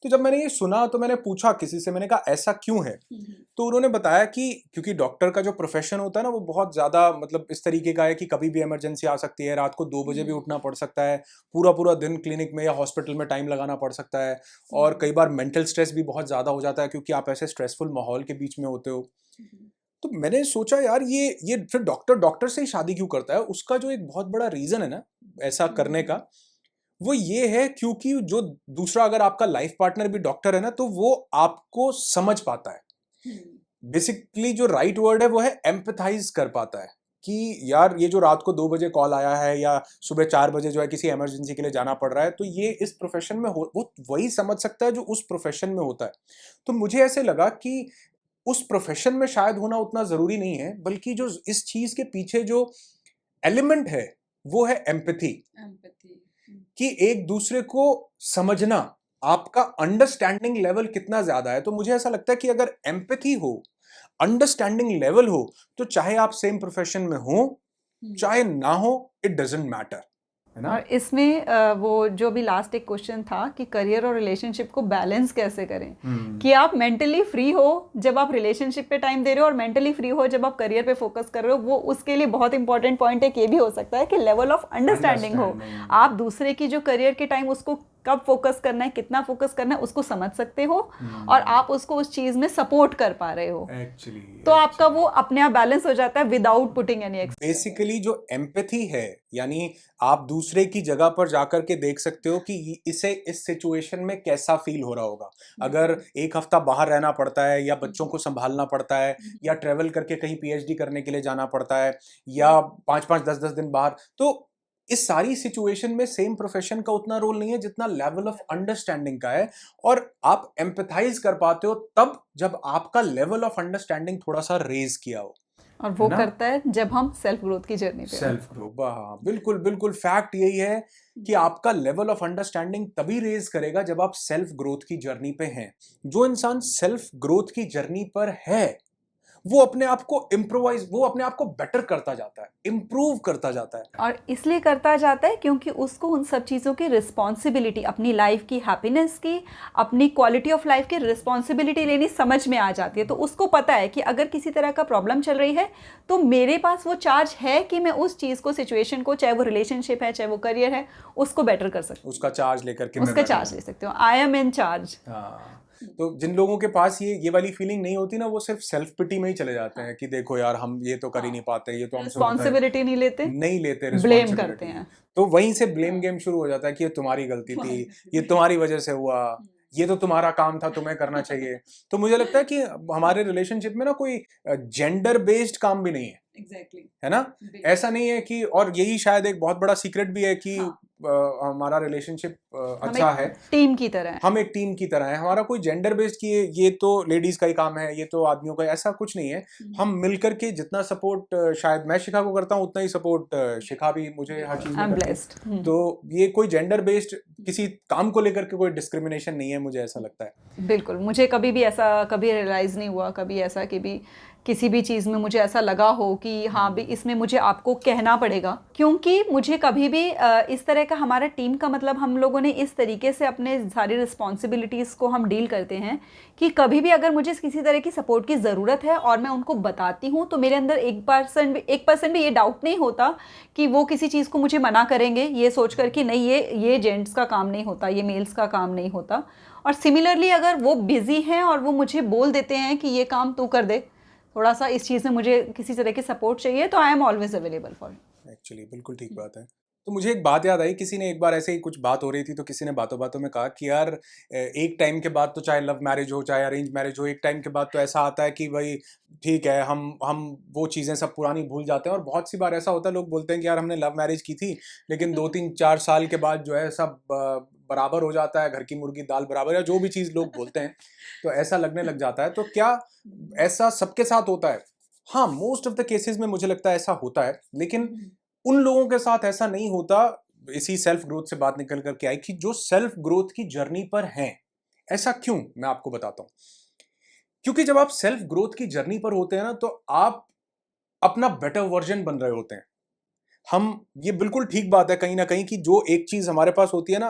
तो जब मैंने ये सुना तो मैंने पूछा किसी से, मैंने कहा ऐसा क्यों है? तो उन्होंने बताया कि क्योंकि डॉक्टर का जो प्रोफेशन होता है ना वो बहुत ज़्यादा मतलब इस तरीके का है कि कभी भी इमरजेंसी आ सकती है, रात को 2 बजे भी उठना पड़ सकता है, पूरा पूरा दिन क्लिनिक में या हॉस्पिटल में टाइम लगाना पड़ सकता है, और कई बार मेंटल स्ट्रेस भी बहुत ज़्यादा हो जाता है क्योंकि आप ऐसे स्ट्रेसफुल माहौल के बीच में होते हो। तो मैंने सोचा यार ये फिर डॉक्टर से ही शादी क्यों करता है? उसका जो एक बहुत बड़ा रीज़न है ना ऐसा करने का, वो ये है क्योंकि जो दूसरा अगर आपका लाइफ पार्टनर भी डॉक्टर है ना तो वो आपको समझ पाता है। बेसिकली जो राइट वर्ड है वो है एम्पैथाइज कर पाता है कि यार ये जो रात को 2 बजे कॉल आया है या सुबह 4 बजे जो है किसी इमरजेंसी के लिए जाना पड़ रहा है, तो ये इस प्रोफेशन में हो, वो वही समझ सकता है जो उस प्रोफेशन में होता है। तो मुझे ऐसे लगा कि उस प्रोफेशन में शायद होना उतना जरूरी नहीं है, बल्कि जो इस चीज के पीछे जो एलिमेंट है वो है एम्पैथी, कि एक दूसरे को समझना, आपका अंडरस्टैंडिंग लेवल कितना ज्यादा है। तो मुझे ऐसा लगता है कि अगर एम्पैथी हो, अंडरस्टैंडिंग लेवल हो, तो चाहे आप सेम प्रोफेशन में हो चाहे ना हो, इट डजंट मैटर, है ना? और इसमें वो जो भी लास्ट एक क्वेश्चन था कि करियर और रिलेशनशिप को बैलेंस कैसे करें, कि आप मेंटली फ्री हो जब आप रिलेशनशिप पे टाइम दे रहे हो और मेंटली फ्री हो जब आप करियर पे फोकस कर रहे हो। वो उसके लिए बहुत इंपॉर्टेंट पॉइंट एक ये भी हो सकता है कि लेवल ऑफ अंडरस्टैंडिंग हो। आप दूसरे की जो करियर के टाइम उसको कब फोकस करना है, कितना फोकस करना है, उसको समझ सकते हो और आप उसको उस चीज में सपोर्ट कर पा रहे हो। तो आपका वो अपने आप बैलेंस हो जाता है without putting any extra. Basically जो एम्पैथी है, यानी आप दूसरे की जगह पर जाकर के देख सकते हो कि इसे इस सिचुएशन में कैसा फील हो रहा होगा। अगर एक हफ्ता बाहर रहना पड़ता है या बच्चों को संभालना पड़ता है या ट्रेवल करके कहीं पीएचडी करने के लिए जाना पड़ता है या 5-5 10-10 दिन बाहर, तो इस सारी सिचुएशन में सेम प्रोफेशन का उतना रोल नहीं है जितना लेवल ऑफ अंडरस्टैंडिंग का है। और आप एम्पैथाइज कर पाते हो तब जब आपका लेवल ऑफ अंडरस्टैंडिंग थोड़ा सा रेज किया हो, और वो करता है जब हम सेल्फ ग्रोथ की जर्नी पे। सेल्फ ग्रोथ, हाँ बिल्कुल बिल्कुल, फैक्ट यही है कि आपका लेवल ऑफ अंडरस्टैंडिंग तभी रेज करेगा जब आप सेल्फ ग्रोथ की जर्नी पे हैं। जो इंसान सेल्फ ग्रोथ की जर्नी पर है वो अपने आप को इम्प्रोवाइज, वो अपने आप को बेटर करता जाता है, इम्प्रूव करता जाता है। और इसलिए करता जाता है क्योंकि उसको उन सब चीज़ों की रिस्पॉन्सिबिलिटी, अपनी लाइफ की हैप्पीनेस की, अपनी क्वालिटी ऑफ लाइफ की रिस्पॉन्सिबिलिटी लेनी समझ में आ जाती है। तो उसको पता है कि अगर किसी तरह का प्रॉब्लम चल रही है तो मेरे पास वो चार्ज है कि मैं उस चीज़ को, सिचुएशन को, चाहे वो रिलेशनशिप है चाहे वो करियर है, उसको बेटर कर सकती हूँ। उसका चार्ज लेकर के उसका चार्ज ले सकते हो, आई एम इन चार्ज। तो जिन लोगों के पास ये वाली फीलिंग नहीं होती ना, वो सिर्फ सेल्फ पिटी में ही चले जाते हैं कि देखो यार हम ये तो कर ही नहीं पाते, ये तो हमसे रिस्पॉन्सिबिलिटी नहीं लेते, ब्लेम करते हैं। तो वहीं से ब्लेम गेम शुरू हो जाता है कि ये तुम्हारी गलती थी, ये तुम्हारी वजह से हुआ, ये तो तुम्हारा काम था, तुम्हें करना चाहिए। तो मुझे लगता है कि हमारे रिलेशनशिप में ना कोई जेंडर बेस्ड काम भी नहीं है। Exactly. है ना? ऐसा नहीं है कि, और यही शायद एक बहुत बड़ा सीक्रेट भी है कि हमारा रिलेशनशिप अच्छा है, टीम की तरह है, हम एक टीम की तरह है, हमारा कोई जेंडर बेस्ड की ये तो लेडीज का ही काम है, ये तो आदमियों का, ऐसा कुछ नहीं है। हम मिलकर के जितना सपोर्ट शायद मैं शिखा को करता हूँ उतना ही सपोर्ट शिखा भी मुझे हर चीज में करती है। तो ये कोई जेंडर बेस्ड किसी काम को लेकर के कोई डिस्क्रिमिनेशन नहीं है, मुझे ऐसा लगता है। बिल्कुल, मुझे कभी भी ऐसा कभी रियलाइज नहीं हुआ, कभी ऐसा कि भी किसी भी चीज़ में मुझे ऐसा लगा हो कि हाँ भी इसमें मुझे आपको कहना पड़ेगा, क्योंकि मुझे कभी भी इस तरह का, हमारा टीम का मतलब हम लोगों ने इस तरीके से अपने सारी रिस्पॉन्सिबिलिटीज़ को हम डील करते हैं कि कभी भी अगर मुझे किसी तरह की सपोर्ट की ज़रूरत है और मैं उनको बताती हूँ तो मेरे अंदर 1% भी ये डाउट नहीं होता कि वो किसी चीज़ को मुझे मना करेंगे, ये सोच कर कि नहीं ये जेंट्स का काम नहीं होता, ये मेल्स का काम नहीं होता। और सिमिलरली अगर वो बिज़ी हैं और वो मुझे बोल देते हैं कि ये काम तू कर दे, थोड़ा सा इस चीज़ में मुझे किसी तरह की सपोर्ट चाहिए, तो I am always available for. Actually बिल्कुल ठीक बात है। तो मुझे एक बात याद आई, किसी ने एक बार ऐसे ही कुछ बात हो रही थी तो किसी ने बातों बातों में कहा कि यार एक टाइम के बाद तो चाहे लव मैरिज हो चाहे अरेंज मैरिज हो, एक टाइम के बाद तो ऐसा आता है कि भाई ठीक है, हम वो चीज़ें सब पुरानी भूल जाते हैं। और बहुत सी बार ऐसा होता है, लोग बोलते हैं कि यार हमने लव मैरिज की थी लेकिन 2-3-4 साल के बाद जो है सब बराबर हो जाता है, घर की मुर्गी दाल बराबर, या जो भी चीज़ लोग बोलते हैं, तो ऐसा लगने लग जाता है। तो क्या ऐसा सबके साथ होता है? हाँ, मोस्ट ऑफ द केसेस में मुझे लगता है ऐसा होता है, लेकिन उन लोगों के साथ ऐसा नहीं होता। इसी सेल्फ ग्रोथ से बात निकल करके आई कि जो सेल्फ ग्रोथ की जर्नी पर हैं। ऐसा क्यों, मैं आपको बताता हूं। क्योंकि जब आप सेल्फ ग्रोथ की जर्नी पर होते हैं ना, तो आप अपना बेटर वर्जन बन रहे होते हैं। ये बिल्कुल ठीक बात है कहीं ना कहीं कि जो एक चीज हमारे पास होती है ना,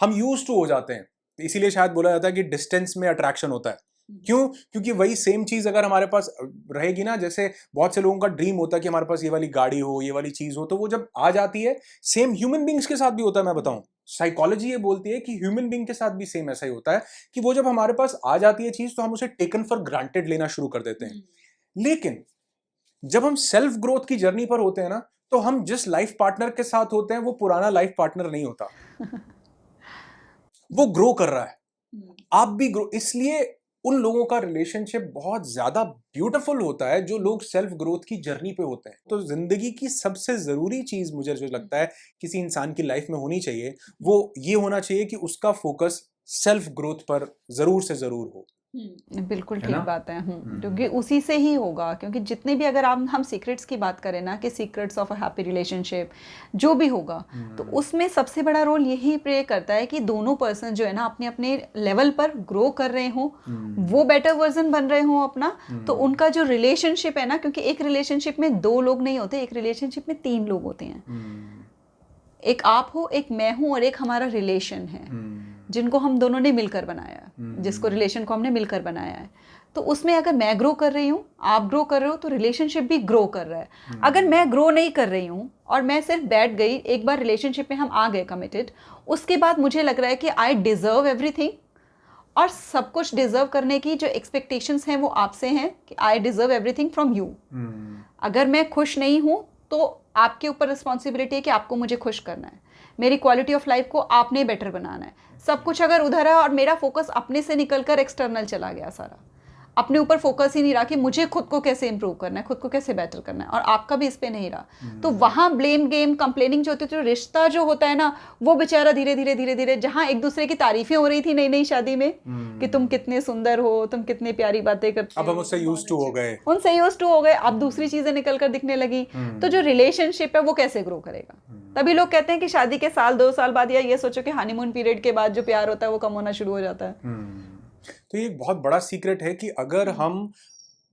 हम यूज टू हो जाते हैं। इसीलिए शायद बोला जाता है कि डिस्टेंस में अट्रैक्शन होता है। क्यों? क्योंकि वही सेम चीज अगर हमारे पास रहेगी ना, जैसे बहुत से लोगों का ड्रीम होता है कि हमारे पास ये वाली गाड़ी हो, ये वाली चीज हो, तो वो जब आ जाती है, सेम ह्यूमन बींग्स के साथ भी होता है। मैं बताऊं, साइकोलॉजी ये बोलती है कि ह्यूमन बींग के साथ भी सेम ऐसा ही होता है कि वो जब हमारे पास आ जाती है चीज, तो हम उसे टेकन फॉर ग्रांटेड लेना शुरू कर देते हैं। लेकिन जब हम सेल्फ ग्रोथ की जर्नी पर होते हैं ना, तो हम जिस लाइफ पार्टनर के साथ होते हैं वो पुराना लाइफ पार्टनर नहीं होता। वो ग्रो कर रहा है, आप भी ग्रो। इसलिए उन लोगों का रिलेशनशिप बहुत ज्यादा ब्यूटीफुल होता है जो लोग सेल्फ ग्रोथ की जर्नी पे होते हैं। तो जिंदगी की सबसे जरूरी चीज मुझे जो लगता है किसी इंसान की लाइफ में होनी चाहिए, वो ये होना चाहिए कि उसका फोकस सेल्फ ग्रोथ पर जरूर से जरूर हो। बिल्कुल ठीक बात है। क्योंकि उसी से ही होगा, क्योंकि जितने भी अगर हम सीक्रेट्स की बात करें ना, कि secrets of a happy relationship जो भी होगा, तो उसमें सबसे बड़ा रोल यही प्ले करता है कि दोनों पर्सन जो है ना अपने अपने लेवल पर ग्रो कर रहे हों, वो बेटर वर्जन बन रहे हों अपना। तो उनका जो रिलेशनशिप है ना, क्योंकि एक रिलेशनशिप में 2 लोग नहीं होते, एक रिलेशनशिप में 3 लोग होते हैं। एक आप हो, एक मैं हूं, और एक हमारा रिलेशन है जिनको हम दोनों ने मिलकर बनाया है, जिसको रिलेशन को हमने मिलकर बनाया है। तो उसमें अगर मैं ग्रो कर रही हूँ, आप ग्रो कर रहे हो, तो रिलेशनशिप भी ग्रो कर रहा है। अगर मैं ग्रो नहीं कर रही हूँ और मैं सिर्फ बैठ गई, एक बार रिलेशनशिप में हम आ गए कमिटेड, उसके बाद मुझे लग रहा है कि आई डिजर्व एवरीथिंग, और सब कुछ डिजर्व करने की जो एक्सपेक्टेशंस हैं वो आपसे हैं कि I deserve everything from you. अगर मैं खुश नहीं हूँ तो आपके ऊपर रिस्पॉन्सिबिलिटी है कि आपको मुझे खुश करना है, मेरी क्वालिटी ऑफ लाइफ को आपने बेटर बनाना है। सब कुछ अगर उधर है और मेरा फोकस अपने से निकलकर एक्सटर्नल चला गया, सारा अपने ऊपर फोकस ही नहीं रहा कि मुझे खुद को कैसे इंप्रूव करना है, खुद को कैसे बेटर करना है, और आपका भी इस पे नहीं रहा, तो वहाँ ब्लेम गेम, कंप्लेनिंग जो होती है, तो रिश्ता जो होता है ना, वो बेचारा धीरे धीरे धीरे धीरे, जहाँ एक दूसरे की तारीफें हो रही थी नई नई शादी में कि तुम कितने सुंदर हो, तुम कितने प्यारी बातें करते हो, अब हम उससे यूज्ड टू हो गए, अब दूसरी चीजें निकल कर दिखने लगी। तो जो रिलेशनशिप है वो कैसे ग्रो करेगा? तभी लोग कहते हैं कि शादी के 1-2 साल बाद, या ये सोचो कि हनीमून पीरियड के बाद जो प्यार होता है वो कम होना शुरू हो जाता है। तो ये एक बहुत बड़ा सीक्रेट है कि अगर हम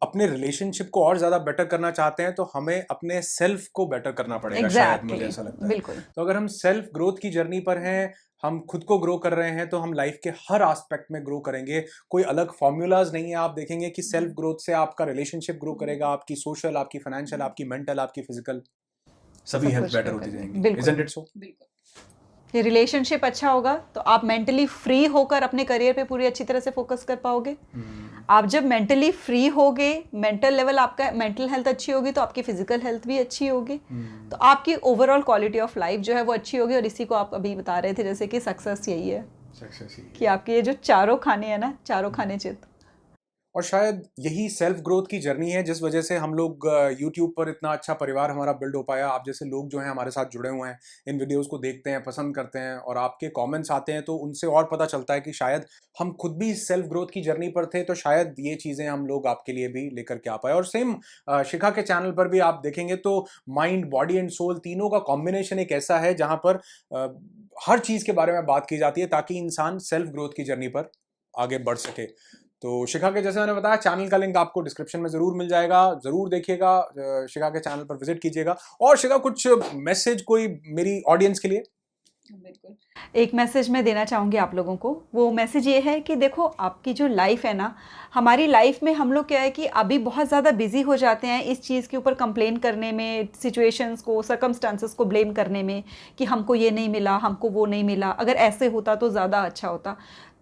अपने रिलेशनशिप को और ज्यादा बेटर करना चाहते हैं तो हमें अपने सेल्फ को बेटर करना पड़ेगा। शायद मुझे ऐसा लगता है। बिल्कुल। तो अगर हम सेल्फ ग्रोथ की जर्नी पर हैं, हम खुद को ग्रो कर रहे हैं, तो हम लाइफ के हर एस्पेक्ट में ग्रो करेंगे। कोई अलग फॉर्मूलाज नहीं है। आप देखेंगे कि सेल्फ ग्रोथ से आपका रिलेशनशिप ग्रो करेगा, आपकी सोशल, आपकी फाइनेंशियल, आपकी मेंटल, आपकी फिजिकल, सभी हेल्थ बेटर होती जाएंगी। Isn't it so? ये रिलेशनशिप अच्छा होगा तो आप मेंटली फ्री होकर अपने करियर पे पूरी अच्छी तरह से फोकस कर पाओगे। आप जब मेंटली फ्री होगे, मेंटल लेवल आपका, मेंटल हेल्थ अच्छी होगी, तो आपकी फिजिकल हेल्थ भी अच्छी होगी, तो आपकी ओवरऑल क्वालिटी ऑफ लाइफ जो है वो अच्छी होगी। और इसी को आप अभी बता रहे थे जैसे कि सक्सेस यही है, कि आपके ये जो चारों खाने हैं ना, चारों खाने चित। और शायद यही सेल्फ ग्रोथ की जर्नी है जिस वजह से हम लोग यूट्यूब पर इतना अच्छा परिवार हमारा बिल्ड हो पाया। आप जैसे लोग जो हैं हमारे साथ जुड़े हुए हैं, इन वीडियोस को देखते हैं, पसंद करते हैं और आपके कमेंट्स आते हैं, तो उनसे और पता चलता है कि शायद हम खुद भी सेल्फ ग्रोथ की जर्नी पर थे, तो शायद ये चीज़ें हम लोग आपके लिए भी लेकर के आ पाए। और सेम शिखा के चैनल पर भी आप देखेंगे तो माइंड, बॉडी एंड सोल तीनों का कॉम्बिनेशन एक ऐसा है जहाँ पर हर चीज़ के बारे में बात की जाती है ताकि इंसान सेल्फ ग्रोथ की जर्नी पर आगे बढ़ सके। तो शिखा के जैसे मैंने बताया, चैनल का लिंक आपको डिस्क्रिप्शन में ज़रूर मिल जाएगा, ज़रूर देखिएगा, शिखा के चैनल पर विजिट कीजिएगा। और शिखा, कुछ मैसेज कोई मेरी ऑडियंस के लिए? बिल्कुल। एक मैसेज मैं देना चाहूँगी आप लोगों को। वो मैसेज ये है कि देखो, आपकी जो लाइफ़ है ना, हमारी लाइफ़ में हम लोग क्या है कि अभी बहुत ज़्यादा बिज़ी हो जाते हैं इस चीज़ के ऊपर कंप्लेन करने में, सिचुएशंस को, सर्कमस्टांसेस को ब्लेम करने में कि हमको ये नहीं मिला, हमको वो नहीं मिला, अगर ऐसे होता तो ज़्यादा अच्छा होता।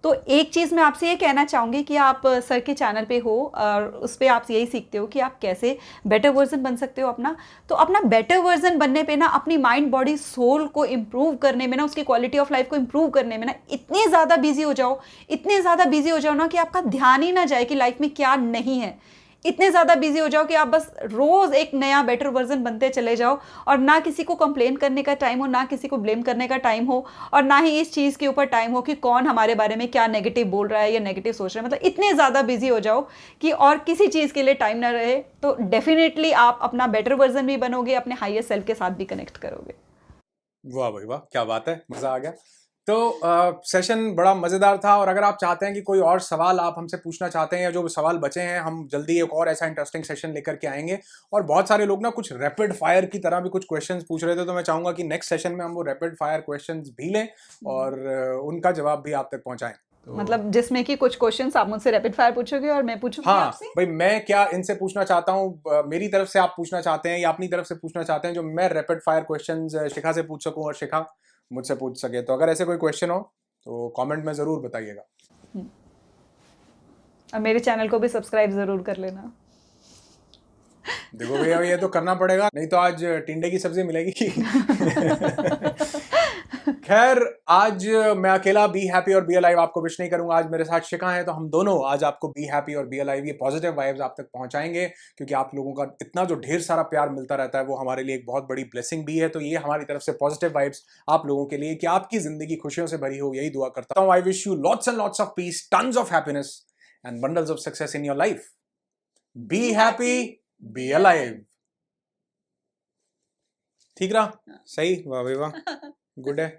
तो एक चीज़ मैं आपसे ये कहना चाहूँगी कि आप सर के चैनल पे हो और उस पे आप यही सीखते हो कि आप कैसे बेटर वर्ज़न बन सकते हो अपना। तो अपना बेटर वर्ज़न बनने पे ना, अपनी माइंड, बॉडी, सोल को इम्प्रूव करने में ना, उसकी क्वालिटी ऑफ लाइफ को इम्प्रूव करने में ना, इतने ज़्यादा बिजी हो जाओ, इतने ज़्यादा बिजी हो जाओ ना कि आपका ध्यान ही ना जाए कि लाइफ में क्या नहीं है। इतने ज़्यादा बिजी हो जाओ कि आप बस रोज़ एक नया बेटर वर्जन बनते चले जाओ, और ना किसी को कंप्लेन करने का टाइम हो, ना किसी को ब्लेम करने का टाइम हो, और ना ही इस चीज़ के ऊपर टाइम हो कि कौन हमारे बारे में क्या नेगेटिव बोल रहा है या नेगेटिव सोच रहा है। मतलब इतने ज़्यादा बिजी हो जाओ कि और किसी चीज़ के लिए टाइम ना रहे, तो डेफिनेटली आप अपना बेटर वर्जन भी बनोगे, अपने हाईएस्ट सेल्फ के साथ भी कनेक्ट करोगे। वाह भाई वाह, क्या बात है, मज़ा आ गया। तो सेशन बड़ा मज़ेदार था, और अगर आप चाहते हैं कि कोई और सवाल आप हमसे पूछना चाहते हैं या जो सवाल बचे हैं, हम जल्दी एक और ऐसा इंटरेस्टिंग सेशन लेकर के आएंगे। और बहुत सारे लोग ना कुछ रैपिड फायर की तरह भी कुछ क्वेश्चंस पूछ रहे थे, तो मैं चाहूँगा कि नेक्स्ट सेशन में हम वो रैपिड फायर क्वेश्चंस भी लें और उनका जवाब भी आप तक पहुँचाएं। तो मतलब जिसमें कि कुछ क्वेश्चंस आप मुझसे रैपिड फायर पूछोगे और मैं पूछूंगी हाँ आपसे। भाई, मैं क्या इनसे पूछना चाहता हूँ, मेरी तरफ से आप पूछना चाहते हैं या अपनी तरफ से पूछना चाहते हैं, जो मैं रैपिड फायर क्वेश्चंस शिखा से पूछ सकूं और शिखा मुझसे पूछ सके। तो अगर ऐसे कोई क्वेश्चन हो तो कमेंट में ज़रूर बताइएगा। और मेरे चैनल को भी सब्सक्राइब ज़रूर कर लेना। देखो भैया, ये तो करना पड़ेगा, नहीं तो आज टिंडे की सब्जी मिलेगी। खैर, आज मैं अकेला बी हैप्पी और बी अलाइव आपको विश नहीं करूंगा। आज मेरे साथ शिखा है, तो हम दोनों आज आपको बी हैप्पी और बी अलाइव, ये पॉजिटिव वाइब्स आप तक पहुंचाएंगे, क्योंकि आप लोगों का इतना जो ढेर सारा प्यार मिलता रहता है वो हमारे लिए एक बहुत बड़ी ब्लेसिंग भी है। तो ये हमारी तरफ से पॉजिटिव वाइब्स आप लोगों के लिए, कि आपकी जिंदगी खुशियों से भरी हो, यही दुआ करता हूँ। I wish you lots and lots of peace, tons of happiness and bundles of success in your life. Be happy, be alive. ठीक रहा? सही? वाह भाई वाह, गुड है।